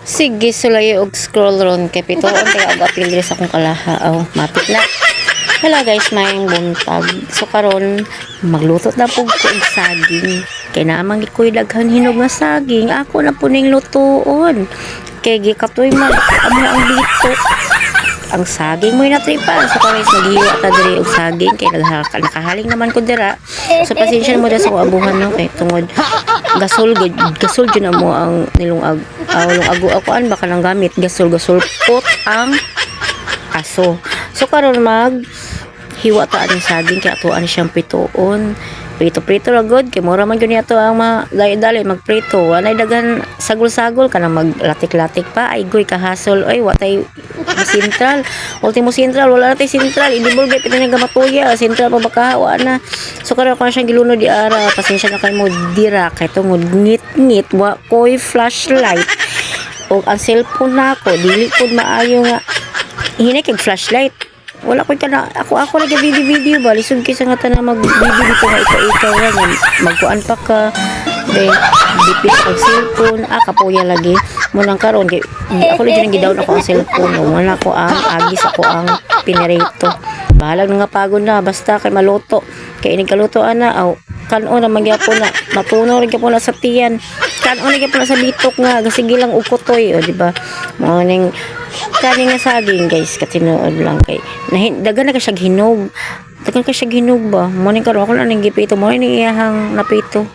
Sige, sulay og scroll ron kay pito ang kaya og apil diri sa akong kalaha. Oh, mapit na. Hello guys, mayang buntag. So karon magluto na pug ko og saging. Kay naamang ikoy daghan hinog nga saging. Ako na puning lutuon. Kay gikatoy man amo ang dito. Ang saging mo natripan. So karon maghiwa ta diri og saging kay nakahaling naman ko dira. So pasensya mo da sa abuhan no kay tungod gasol jud na mo ang nilungag ago ako baka nang gamit gasol pot ang aso. So karon mag hiwa ta ang saging kay atuan siyang pituon. Prito ra good kay mura man gyud ato ang dali magprito. Anay daghan sagol-sagol kana maglatik-latik pa ay goy kahasol oy watay sentral. Ultimo sentral wala na tay sentral idibol gay pita nga matuya sentral pa baka wa na. So karon ko na siyang giluno di ara pasensya na kay mo dira kay tungod ngit-ngit wa koy flashlight. O ang cellphone nako dili pud maayo nga hinay kay flashlight. Wala ko kana ako nag video ba lisod kay sa nga tanan mag video dito nga ikaw nga magkuan pa ka then dipit ang cellphone kapuya lagi mo nang karon di ako lagi nang gidown ako ang cellphone wala ko ang agis ako ang pinereto bahala nga pagod na basta kay maluto kay inig kaluto ana kanon na magyapon na matuno rin gyapon na sa tiyan kanon rin gyapon na sa bitok nga sige lang ukotoy o di ba mo ning kani nga saging guys katinuod lang kay dagan na ka siya hinog ba mo ning karon ako na ning gipito mo ning iyahang napito